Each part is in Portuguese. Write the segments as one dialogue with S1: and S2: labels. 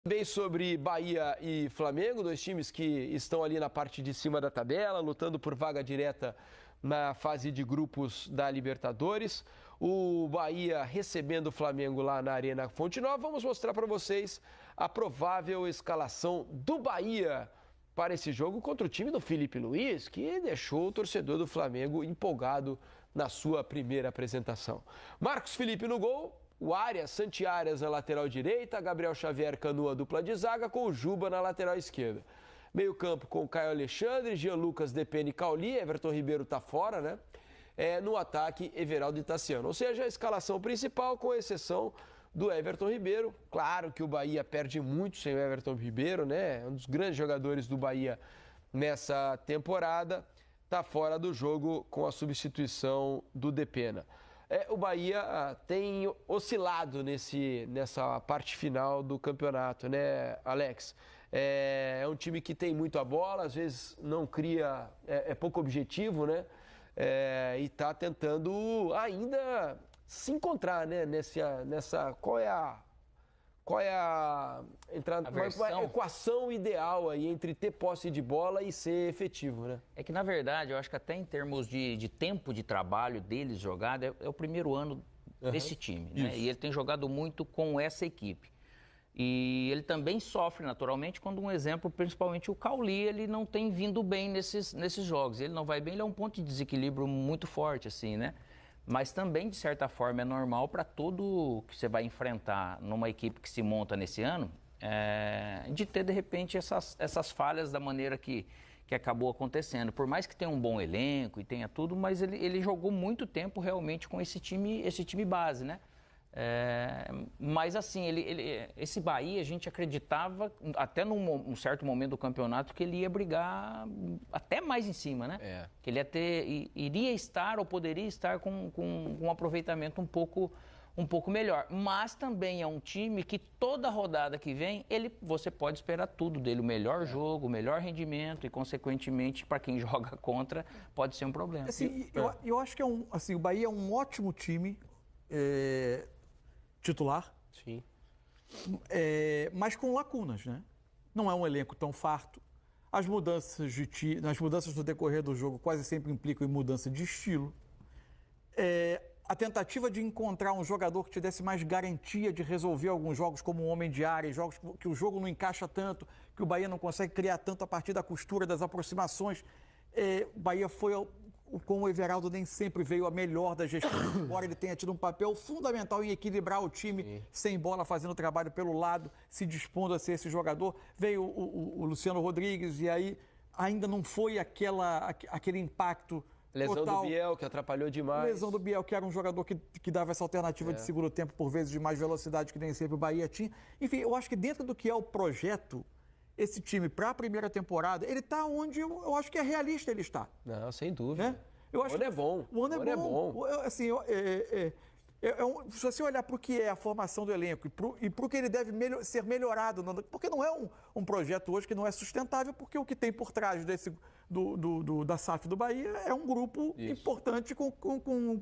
S1: Bem sobre Bahia e Flamengo, dois times que estão ali na parte de cima da tabela, lutando por vaga direta na fase de grupos da Libertadores. O Bahia recebendo o Flamengo lá na Arena Fonte Nova. Vamos mostrar para vocês a provável escalação do Bahia para esse jogo contra o time do Felipe Luiz, que deixou o torcedor do Flamengo empolgado na sua primeira apresentação. Marcos Felipe no gol. O Arias, Santi Arias na lateral direita, Gabriel Xavier Canu, dupla de zaga, com o Juba na lateral esquerda. Meio campo com Caio Alexandre, Jean Lucas, Depene e Cauli, Everton Ribeiro tá fora, né? No ataque, Everaldo e Tassiano. Ou seja, a escalação principal, com exceção do Everton Ribeiro. Claro que o Bahia perde muito sem o Everton Ribeiro, né? Um dos grandes jogadores do Bahia nessa temporada. Tá fora do jogo com a substituição do Depena. O Bahia tem oscilado nessa parte final do campeonato, né, Alex? É um time que tem muito a bola, às vezes não cria, é pouco objetivo, né? E está tentando ainda se encontrar, né? Qual é a equação ideal aí entre ter posse de bola e ser efetivo, né?
S2: É que, na verdade, eu acho que até em termos de tempo de trabalho deles jogado, é o primeiro ano desse time, né? E ele tem jogado muito com essa equipe. E ele também sofre, naturalmente, quando um exemplo, principalmente o Cauli, ele não tem vindo bem nesses jogos. Ele não vai bem, ele é um ponto de desequilíbrio muito forte, assim, né? Mas também, de certa forma, é normal para tudo que você vai enfrentar numa equipe que se monta nesse ano, de ter, de repente, essas falhas da maneira que acabou acontecendo. Por mais que tenha um bom elenco e tenha tudo, mas ele jogou muito tempo realmente com esse time base, né? Mas assim, esse Bahia, a gente acreditava, até num certo momento do campeonato, que ele ia brigar até mais em cima, né? Que ele iria estar ou poderia estar com um aproveitamento um pouco melhor. Mas também é um time que toda rodada que vem, você pode esperar tudo dele, o melhor jogo, o melhor rendimento e, consequentemente, para quem joga contra, pode ser um problema.
S3: Assim, eu acho que o Bahia é um ótimo time titular,
S1: sim,
S3: mas com lacunas, né? Não é um elenco tão farto. As mudanças no decorrer do jogo quase sempre implicam em mudança de estilo. A tentativa de encontrar um jogador que te desse mais garantia de resolver alguns jogos como um homem de área, jogos que o jogo não encaixa tanto, que o Bahia não consegue criar tanto a partir da costura, das aproximações. O Bahia com o Everaldo nem sempre veio a melhor da gestão, embora ele tenha tido um papel fundamental em equilibrar o time, sem bola, fazendo trabalho pelo lado, se dispondo a ser esse jogador. Veio o Luciano Rodrigues e aí ainda não foi aquele impacto
S1: lesão
S3: total.
S1: Do Biel, que atrapalhou demais.
S3: Lesão do Biel, que era um jogador que dava essa alternativa de segundo tempo, por vezes de mais velocidade, que nem sempre o Bahia tinha. Enfim, eu acho que dentro do que é o projeto, esse time, para a primeira temporada, ele está onde eu acho que é realista ele está.
S1: Não, sem dúvida.
S3: Eu acho
S1: o ano é bom.
S3: O ano é bom. Assim, se você olhar para o que é a formação do elenco e para o que ele deve ser melhorado, porque não é um projeto hoje que não é sustentável, porque o que tem por trás da SAF do Bahia é um grupo importante com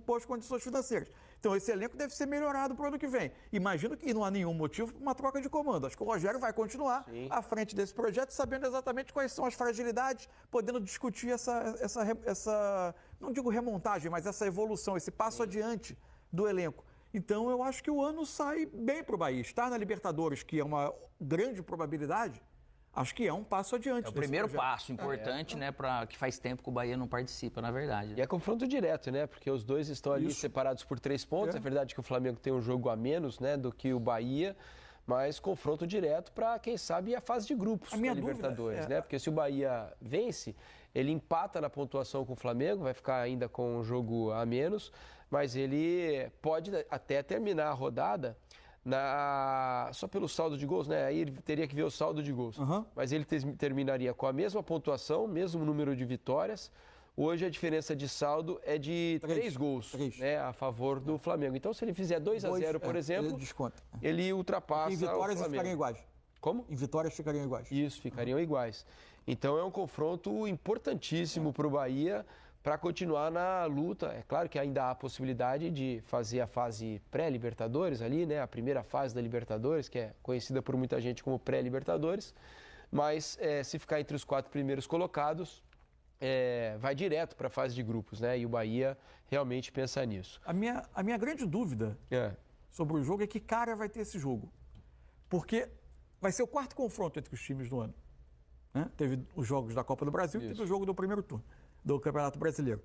S3: boas condições financeiras. Então, esse elenco deve ser melhorado para o ano que vem. Imagino que não há nenhum motivo para uma troca de comando. Acho que o Rogério vai continuar à frente desse projeto, sabendo exatamente quais são as fragilidades, podendo discutir essa não digo remontagem, mas essa evolução, esse passo adiante do elenco. Então, eu acho que o ano sai bem para o Bahia. Estar na Libertadores, que é uma grande probabilidade, acho que é um passo adiante.
S2: É o primeiro passo importante, né, que faz tempo que o Bahia não participa, na verdade.
S1: E é confronto direto, né, porque os dois estão ali separados por 3 pontos. É verdade que o Flamengo tem um jogo a menos, né, do que o Bahia, mas confronto direto para, quem sabe, a fase de grupos da Libertadores, né? Porque se o Bahia vence, ele empata na pontuação com o Flamengo, vai ficar ainda com um jogo a menos, mas ele pode até terminar a rodada só pelo saldo de gols, né? Aí ele teria que ver o saldo de gols. Mas ele terminaria com a mesma pontuação, mesmo número de vitórias. Hoje a diferença de saldo é de 3 gols, né, a favor do Flamengo. Então, se ele fizer 2-0, por exemplo, ele ultrapassa
S3: em vitórias
S1: o Flamengo.
S3: Ficariam iguais.
S1: Como?
S3: Em vitórias ficariam iguais.
S1: Isso, ficariam iguais. Então, é um confronto importantíssimo para o Bahia, para continuar na luta. É claro que ainda há a possibilidade de fazer a fase pré-Libertadores ali, né? A primeira fase da Libertadores, que é conhecida por muita gente como pré-Libertadores, mas se ficar entre os 4 primeiros colocados, vai direto para a fase de grupos, né? E o Bahia realmente pensa nisso.
S3: A minha grande dúvida sobre o jogo é que cara vai ter esse jogo. Porque vai ser o 4º confronto entre os times do ano. Né? Teve os jogos da Copa do Brasil e teve o jogo do primeiro turno do Campeonato Brasileiro.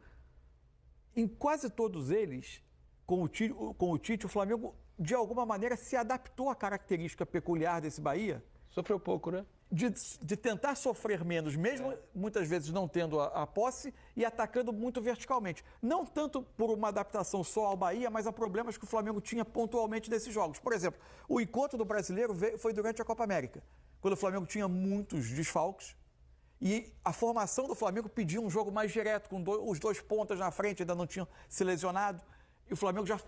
S3: Em quase todos eles, com o Tite, o Flamengo, de alguma maneira, se adaptou à característica peculiar desse Bahia.
S1: Sofreu pouco, né?
S3: De tentar sofrer menos, mesmo muitas vezes não tendo a posse e atacando muito verticalmente. Não tanto por uma adaptação só ao Bahia, mas a problemas que o Flamengo tinha pontualmente nesses jogos. Por exemplo, o encontro do Brasileiro foi durante a Copa América, quando o Flamengo tinha muitos desfalques e a formação do Flamengo pedia um jogo mais direto, com os 2 pontas na frente, ainda não tinham se lesionado. E o Flamengo já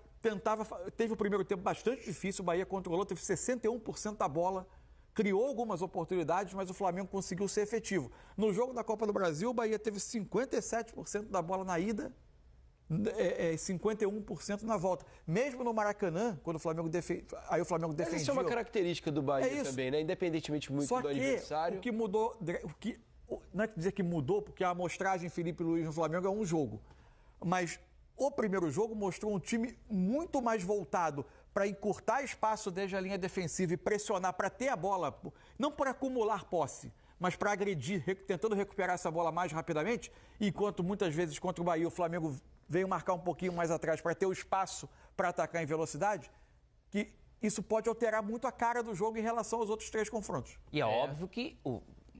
S3: teve o primeiro tempo bastante difícil, o Bahia controlou, teve 61% da bola, criou algumas oportunidades, mas o Flamengo conseguiu ser efetivo. No jogo da Copa do Brasil, o Bahia teve 57% da bola na ida, 51% na volta. Mesmo no Maracanã, quando o Flamengo defendia... Mas
S1: isso é uma característica do Bahia também, né? Independentemente muito do adversário.
S3: O que mudou... Não é dizer que mudou, porque a amostragem Felipe Luiz no Flamengo é um jogo. Mas o primeiro jogo mostrou um time muito mais voltado para encurtar espaço desde a linha defensiva e pressionar para ter a bola, não para acumular posse, mas para agredir, tentando recuperar essa bola mais rapidamente, enquanto muitas vezes contra o Bahia o Flamengo veio marcar um pouquinho mais atrás para ter o espaço para atacar em velocidade, que isso pode alterar muito a cara do jogo em relação aos outros 3 confrontos.
S2: E é óbvio que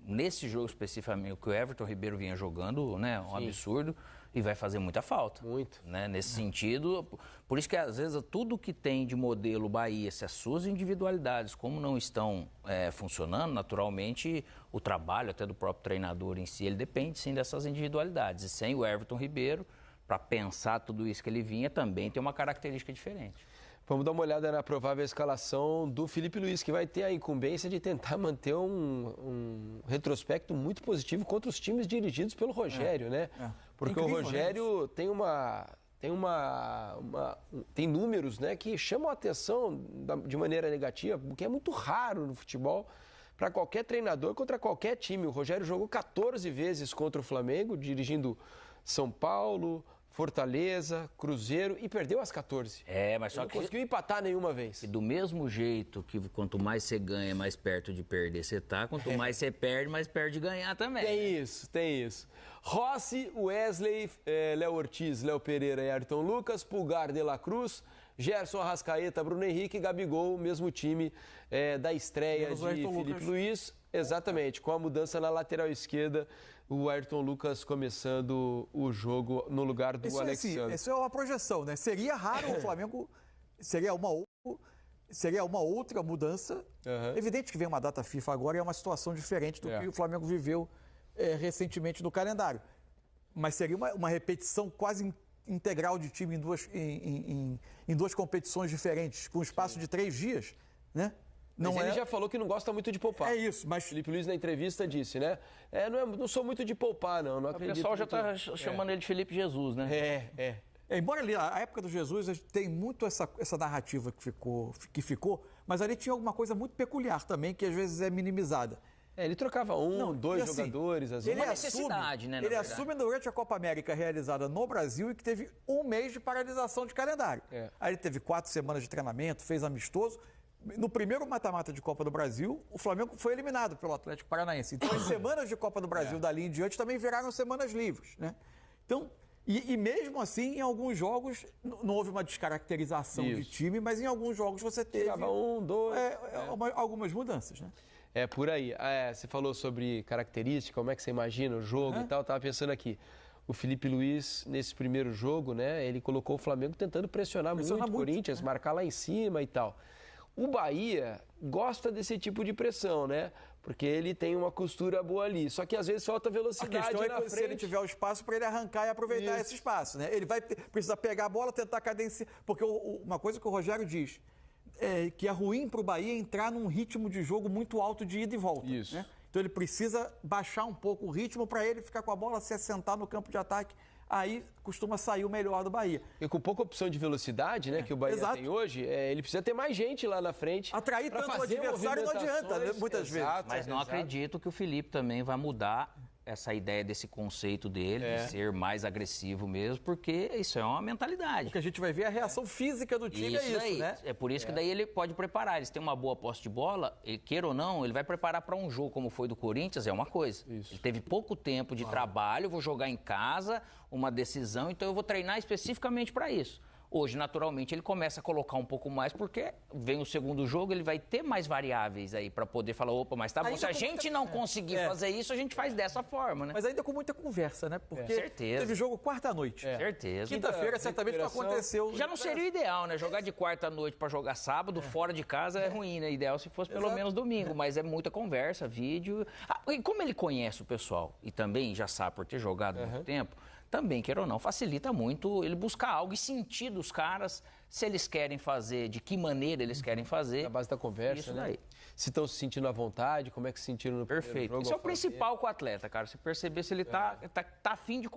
S2: nesse jogo especificamente, o que o Everton Ribeiro vinha jogando, né, um absurdo, e vai fazer muita falta.
S1: Muito.
S2: Né, nesse sentido, por isso que às vezes tudo que tem de modelo Bahia, se as suas individualidades, como não estão funcionando, naturalmente o trabalho até do próprio treinador em si, ele depende sim dessas individualidades. E sem o Everton Ribeiro, para pensar tudo isso que ele vinha, também tem uma característica diferente.
S1: Vamos dar uma olhada na provável escalação do Felipe Luiz, que vai ter a incumbência de tentar manter um retrospecto muito positivo contra os times dirigidos pelo Rogério, né? Porque incrível, o Rogério tem números, né, que chamam a atenção de maneira negativa, o que é muito raro no futebol para qualquer treinador contra qualquer time. O Rogério jogou 14 vezes contra o Flamengo, dirigindo São Paulo, Fortaleza, Cruzeiro e perdeu as 14.
S2: Mas só
S1: não conseguiu empatar nenhuma vez.
S2: E do mesmo jeito que quanto mais você ganha, mais perto de perder você tá, quanto mais você perde, mais perto de ganhar também.
S1: Tem isso. Rossi, Wesley, Léo Ortiz, Léo Pereira e Ayrton Lucas, Pulgar, De La Cruz, Gerson, Arrascaeta, Bruno Henrique e Gabigol, o mesmo time da estreia de Felipe Luiz. Exatamente, com a mudança na lateral esquerda, o Ayrton Lucas começando o jogo no lugar do Alexandre.
S3: Isso é uma projeção, né? Seria raro o Flamengo, seria uma outra mudança. Evidente que vem uma data FIFA agora e é uma situação diferente do que o Flamengo viveu recentemente no calendário. Mas seria uma repetição quase integral de time em 2 competições diferentes, com um espaço de 3 dias, né?
S1: Mas ele já falou que não gosta muito de poupar.
S3: É isso, mas...
S1: Felipe Luiz na entrevista disse, né? Não sou muito de poupar, não acredito.
S2: O pessoal já está chamando ele de Felipe Jesus, né?
S3: Embora ali, a época do Jesus, tem muito essa narrativa que ficou, mas ali tinha alguma coisa muito peculiar também, que às vezes é minimizada.
S1: Ele trocava dois jogadores, às vezes.
S2: Uma necessidade, né?
S3: Ele assume durante a Copa América realizada no Brasil e que teve 1 mês de paralisação de calendário. Aí ele teve 4 semanas de treinamento, fez amistoso. No primeiro mata-mata de Copa do Brasil, o Flamengo foi eliminado pelo Atlético Paranaense. Então, as semanas de Copa do Brasil dali em diante também viraram semanas livres, né? Então, e mesmo assim, em alguns jogos, não houve uma descaracterização de time, mas em alguns jogos você teve...
S1: Ficava 1, 2...
S3: algumas mudanças, né?
S1: Por aí. Você falou sobre característica, como é que você imagina o jogo e tal. Eu estava pensando aqui. O Felipe Luiz, nesse primeiro jogo, né? Ele colocou o Flamengo tentando pressionar muito o Corinthians, marcar lá em cima e tal. O Bahia gosta desse tipo de pressão, né? Porque ele tem uma costura boa ali. Só que às vezes falta velocidade.
S3: A questão é que se ele tiver o espaço para ele arrancar e aproveitar esse espaço, né? Ele vai precisar pegar a bola, tentar cadenciar. Porque uma coisa que o Rogério diz que é ruim para o Bahia entrar num ritmo de jogo muito alto de ida e volta. Né? Então ele precisa baixar um pouco o ritmo para ele ficar com a bola, se assentar no campo de ataque aí costuma sair o melhor do Bahia.
S1: E com pouca opção de velocidade, né, que o Bahia tem hoje, ele precisa ter mais gente lá na frente.
S3: Atrair tanto o adversário não adianta, né, muitas vezes.
S2: Mas não acredito que o Felipe também vai mudar essa ideia desse conceito dele, de ser mais agressivo mesmo, porque isso é uma mentalidade.
S3: Porque a gente vai ver a reação física do time, né?
S2: É por isso que daí ele pode preparar. Eles têm uma boa posse de bola, queira ou não, ele vai preparar para um jogo como foi do Corinthians, é uma coisa. Isso. Ele teve pouco tempo de trabalho, vou jogar em casa, uma decisão, então eu vou treinar especificamente para isso. Hoje, naturalmente, ele começa a colocar um pouco mais, porque vem o segundo jogo, ele vai ter mais variáveis aí para poder falar, opa, mas tá bom, se a gente não conseguir fazer isso, a gente faz dessa forma, né?
S3: Mas ainda com muita conversa, né? Porque
S2: certeza.
S3: Teve jogo quarta-noite.
S2: Certeza.
S3: Quinta-feira, certamente, não aconteceu.
S2: Já não seria o ideal, né? Jogar de quarta-noite para jogar sábado, fora de casa, é ruim, né? Ideal se fosse pelo menos domingo, mas é muita conversa, vídeo. E como ele conhece o pessoal e também já sabe por ter jogado muito tempo, também, queira ou não, facilita muito ele buscar algo e sentir dos caras se eles querem fazer, de que maneira eles querem fazer.
S1: Na base da conversa,
S2: isso
S1: né?
S2: Daí.
S1: Se estão se sentindo à vontade, como é que se sentiram no primeiro jogo.
S2: Isso é o principal com o atleta, cara. Você perceber se ele tá afim de